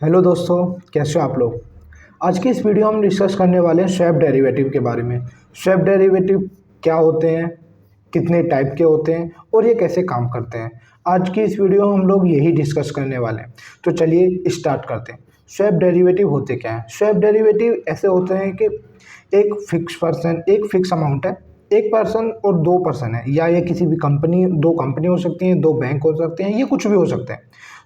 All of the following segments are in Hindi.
हेलो दोस्तों, कैसे हो आप लोग। आज की इस वीडियो में हम डिस्कस करने वाले हैं स्वैप डेरिवेटिव के बारे में। स्वैप डेरिवेटिव क्या होते हैं, कितने टाइप के होते हैं और ये कैसे काम करते हैं। आज की इस वीडियो में हम लोग यही डिस्कस करने वाले हैं। तो चलिए स्टार्ट करते हैं। स्वैप डेरिवेटिव होते क्या हैं। स्वैप डेरिवेटिव ऐसे होते हैं कि एक फिक्स अमाउंट है, एक पर्सन और दो पर्सन है, या ये किसी भी कंपनी, दो कंपनी हो सकती हैं, दो बैंक हो सकते हैं, ये कुछ भी हो सकते हैं।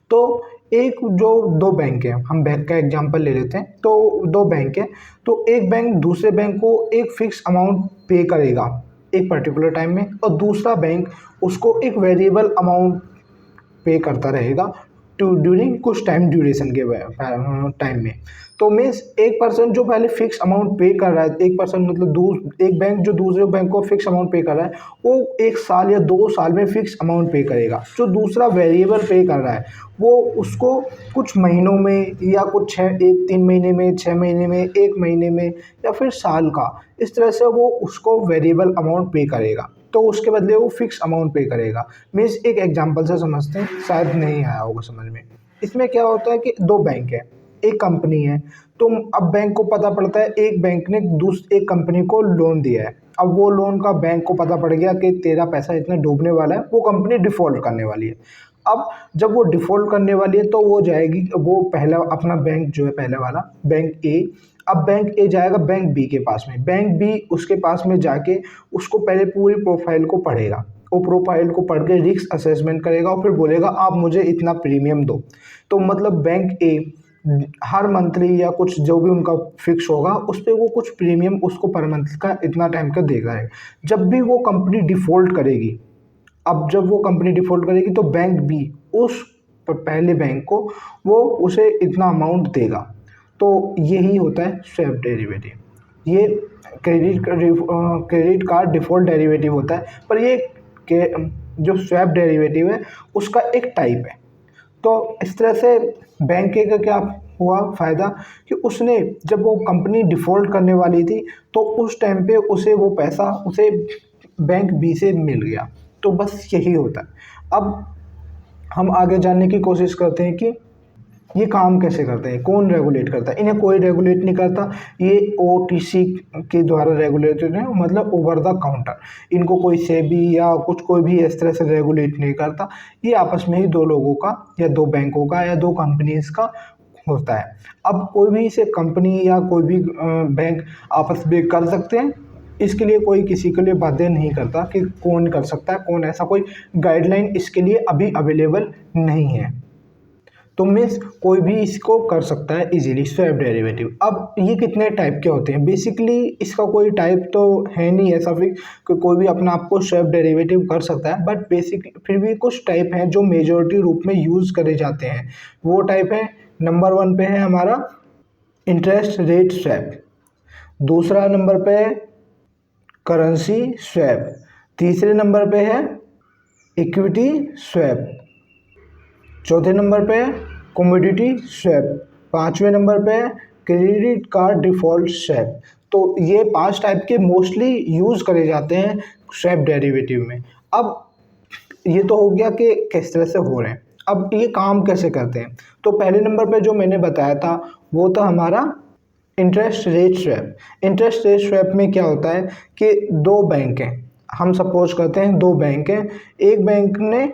तो एक जो दो बैंक है, हम बैंक का एग्जांपल ले लेते हैं। तो दो बैंक है, तो एक बैंक दूसरे बैंक को एक फिक्स अमाउंट पे करेगा एक पर्टिकुलर टाइम में, और दूसरा बैंक उसको एक वेरिएबल अमाउंट पे करता रहेगा टू ड्यूरिंग कुछ टाइम ड्यूरेशन के टाइम में। तो मीन्स एक पर्सन जो पहले फिक्स अमाउंट पे कर रहा है, एक पर्सन मतलब एक बैंक जो दूसरे बैंक को फिक्स अमाउंट पे कर रहा है, वो एक साल या 2 साल में फिक्स अमाउंट पे करेगा। जो दूसरा वेरिएबल पे कर रहा है वो उसको कुछ महीनों में, या कुछ 3 महीने में, 6 महीने में, 1 महीने में, या फिर साल का, इस तरह से वो उसको वेरिएबल अमाउंट पे करेगा। तो उसके बदले वो फिक्स अमाउंट पे करेगा। मीन्स एक एग्जांपल से समझते हैं, शायद नहीं आया होगा समझ में। इसमें क्या होता है कि दो बैंक है, एक कंपनी है। तो अब बैंक को पता पड़ता है एक बैंक ने एक कंपनी को लोन दिया है। अब वो लोन का बैंक को पता पड़ गया कि तेरा पैसा इतना डूबने वाला है, वो कंपनी डिफॉल्ट करने वाली है। अब जब वो डिफॉल्ट करने वाली है तो वो जाएगी, वो पहला अपना बैंक जो है, पहले वाला बैंक ए, अब बैंक ए जाएगा बैंक बी के पास में। बैंक बी उसके पास में जाके उसको पहले पूरी प्रोफाइल को पढ़ेगा। वो प्रोफाइल को पढ़ के रिस्क असेसमेंट करेगा और फिर बोलेगा आप मुझे इतना प्रीमियम दो। तो मतलब बैंक ए हर मंथली या कुछ जो भी उनका फिक्स होगा उस पर वो कुछ प्रीमियम उसको पर मंथ का इतना टाइम का देगा है। जब भी वो कंपनी डिफ़ॉल्ट करेगी, अब जब वो कंपनी डिफ़ॉल्ट करेगी तो बैंक बी उस पहले बैंक को वो उसे इतना अमाउंट देगा। तो यही होता है स्वैप डेरिवेटिव। ये क्रेडिट कार्ड डिफ़ॉल्ट डेरिवेटिव होता है, पर ये जो स्वैप डेरिवेटिव है उसका एक टाइप है। तो इस तरह से बैंक का क्या हुआ फ़ायदा कि उसने जब वो कंपनी डिफ़ॉल्ट करने वाली थी तो उस टाइम पे उसे वो पैसा उसे बैंक बी से मिल गया। तो बस यही होता है। अब हम आगे जानने की कोशिश करते हैं कि ये काम कैसे करते हैं, कौन रेगुलेट करता है। इन्हें कोई रेगुलेट नहीं करता, ये ओटीसी के द्वारा रेगुलेटेड है, मतलब ओवर द काउंटर। इनको कोई सेबी या कुछ कोई भी इस तरह से रेगुलेट नहीं करता। ये आपस में ही दो लोगों का या दो बैंकों का या दो कंपनीज का होता है। अब कोई भी इसे कंपनी या कोई भी बैंक आपस में कर सकते हैं। इसके लिए कोई किसी के लिए बाध्य नहीं करता कि कौन कर सकता है, कौन, ऐसा कोई गाइडलाइन इसके लिए अभी अवेलेबल नहीं है। तो मीन्स कोई भी इसको कर सकता है इजीली स्वैप डेरिवेटिव। अब ये कितने टाइप के होते हैं, बेसिकली इसका कोई टाइप तो है नहीं ऐसा फिर कि कोई भी अपना आपको स्वैप डेरिवेटिव कर सकता है, बट बेसिक फिर भी कुछ टाइप हैं जो मेजॉरिटी रूप में यूज़ करे जाते हैं। वो टाइप है, नंबर 1 पे है हमारा इंटरेस्ट रेट स्वैप, दूसरा नंबर पे है करेंसी स्वैप, तीसरे नंबर पे है इक्विटी स्वैप, चौथे नंबर पे है कमोडिटी स्वैप, पाँचवें नंबर पे है क्रेडिट कार्ड डिफ़ॉल्ट स्वैप। तो ये 5 टाइप के मोस्टली यूज़ करे जाते हैं स्वैप डेरिवेटिव में। अब ये तो हो गया कि किस तरह से हो रहे हैं। अब ये काम कैसे करते हैं। तो पहले नंबर पे जो मैंने बताया था वो था हमारा interest rate swap. Interest rate swap में क्या होता है कि दो बैंक हैं, हम सपोज करते हैं दो बैंक हैं, एक बैंक ने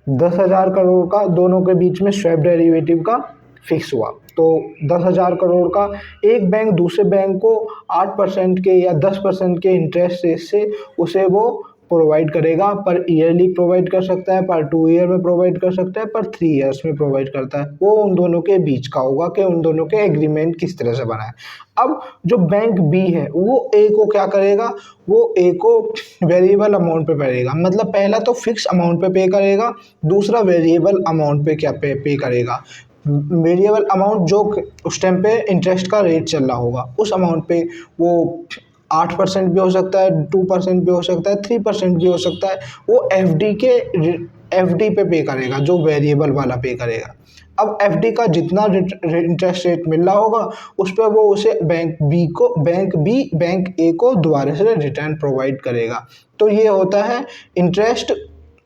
10,000 करोड़ का दोनों के बीच में स्वैप डेरिवेटिव का फिक्स हुआ। तो 10,000 करोड़ का एक बैंक दूसरे बैंक को 8% के या 10% के इंटरेस्ट रेट से उसे वो प्रोवाइड करेगा। पर ईयरली प्रोवाइड कर सकता है, पर 2 ईयर में प्रोवाइड कर सकता है, पर 3 ईयर्स में प्रोवाइड करता है। वो उन दोनों के बीच का होगा कि उन दोनों के एग्रीमेंट किस तरह से बना है। अब जो बैंक बी है वो ए को क्या करेगा, वो ए को वेरिएबल अमाउंट पे करेगा। मतलब पहला तो फिक्स अमाउंट पे पे करेगा, दूसरा वेरिएबल अमाउंट पे क्या पे करेगा। वेरिएबल अमाउंट जो उस टाइम पे इंटरेस्ट का रेट चल रहा होगा उस अमाउंट पे वो 8% भी हो सकता है, 2% भी हो सकता है, 3% भी हो सकता है। वो एफडी पे करेगा, जो वेरिएबल वाला पे करेगा। अब एफडी का जितना इंटरेस्ट रेट मिल रहा होगा उस पर वो उसे बैंक बी बैंक ए को दोबारा से रिटर्न प्रोवाइड करेगा। तो ये होता है इंटरेस्ट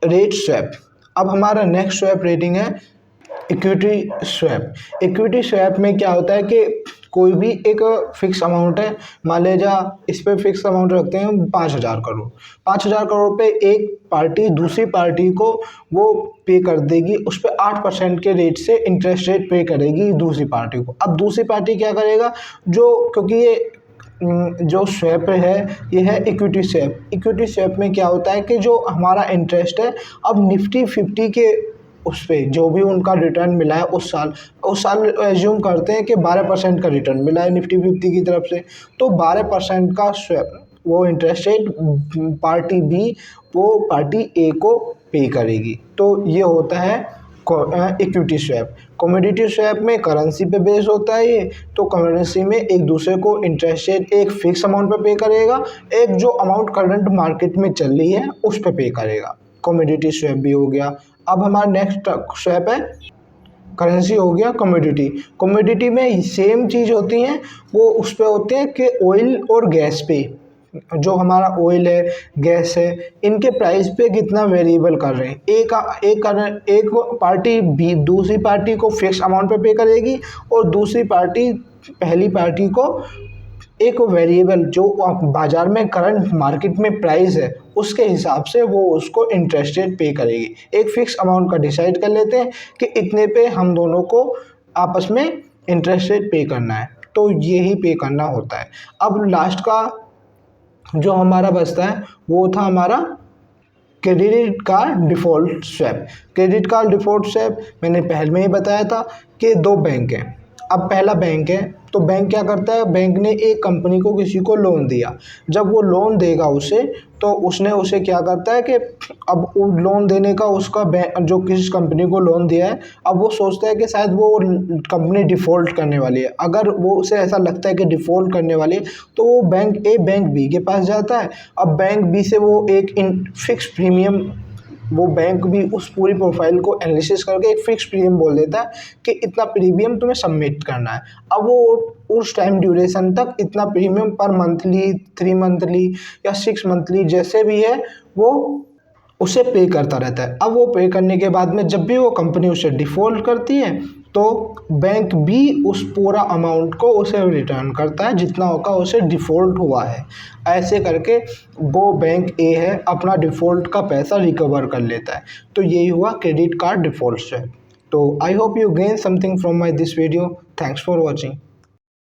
रेट स्वैप। अब हमारा नेक्स्ट स्वैप रेटिंग है इक्विटी स्वैप। इक्विटी स्वैप में क्या होता है कि कोई भी एक फिक्स अमाउंट है, मान लीजिए इस पे फिक्स अमाउंट रखते हैं 5,000 करोड़। 5,000 करोड़ पे एक पार्टी दूसरी पार्टी को वो पे कर देगी, उस पर 8% के रेट से इंटरेस्ट रेट पे करेगी दूसरी पार्टी को। अब दूसरी पार्टी क्या करेगा, जो क्योंकि ये जो स्वैप है ये है इक्विटी स्वैप। इक्विटी स्वैप में क्या होता है कि जो हमारा इंटरेस्ट है, अब निफ्टी 50 के उस पे जो भी उनका रिटर्न मिला है उस साल एज्यूम करते हैं कि 12% का रिटर्न मिला है निफ्टी 50 की तरफ से, तो 12% का स्वैप वो इंटरेस्ट रेट पार्टी बी वो पार्टी ए को पे करेगी। तो ये होता है इक्विटी स्वैप। कमोडिटी स्वैप में करेंसी पे बेस होता है ये, तो करेंसी में एक दूसरे को इंटरेस्ट रेट एक फिक्स अमाउंट पे करेगा, एक जो अमाउंट करंट मार्केट में चल रही है उस पे करेगा। कमोडिटी स्वैप भी हो गया। अब हमारा नेक्स्ट स्वैप है करेंसी हो गया कमोडिटी। कमोडिटी में सेम चीज़ होती है, वो उस पे होते हैं कि ऑयल और गैस पे, जो हमारा ऑयल है गैस है इनके प्राइस पे कितना वेरिएबल कर रहे हैं। एक पार्टी भी दूसरी पार्टी को फिक्स अमाउंट पे करेगी और दूसरी पार्टी पहली पार्टी को एक वेरिएबल जो बाजार में करंट मार्केट में प्राइस है उसके हिसाब से वो उसको इंटरेस्ट रेट पे करेगी। एक फिक्स अमाउंट का डिसाइड कर लेते हैं कि इतने पे हम दोनों को आपस में इंटरेस्ट रेट पे करना है, तो ये ही पे करना होता है। अब लास्ट का जो हमारा बचता है वो था हमारा credit card default swap. Credit card default swap मैंने पहले में ही बताया था कि दो बैंक हैं। अब पहला बैंक है, तो बैंक क्या करता है, बैंक ने एक कंपनी को किसी को लोन दिया। जब वो लोन देगा उसे, तो उसने उसे क्या करता है कि अब वो लोन देने का उसका बैंक जो किस कंपनी को लोन दिया है, अब वो सोचता है कि शायद वो कंपनी डिफ़ॉल्ट करने वाली है। अगर वो उसे ऐसा लगता है कि डिफ़ॉल्ट करने वाली है, तो वो बैंक ए बैंक बी के पास जाता है। अब बैंक बी से वो एक फिक्स प्रीमियम, वो बैंक भी उस पूरी प्रोफाइल को एनालिसिस करके एक फिक्स प्रीमियम बोल देता है कि इतना प्रीमियम तुम्हें सबमिट करना है। अब वो उस टाइम ड्यूरेशन तक इतना प्रीमियम पर मंथली 3 मंथली या 6 मंथली जैसे भी है वो उसे पे करता रहता है। अब वो पे करने के बाद में जब भी वो कंपनी उसे डिफ़ॉल्ट करती है, तो बैंक भी उस पूरा अमाउंट को उसे रिटर्न करता है जितना होगा उसे डिफ़ॉल्ट हुआ है। ऐसे करके वो बैंक ए है अपना डिफ़ॉल्ट का पैसा रिकवर कर लेता है। तो यही हुआ क्रेडिट कार्ड डिफ़ॉल्ट से। तो I hope you gain something from my this video. Thanks for watching.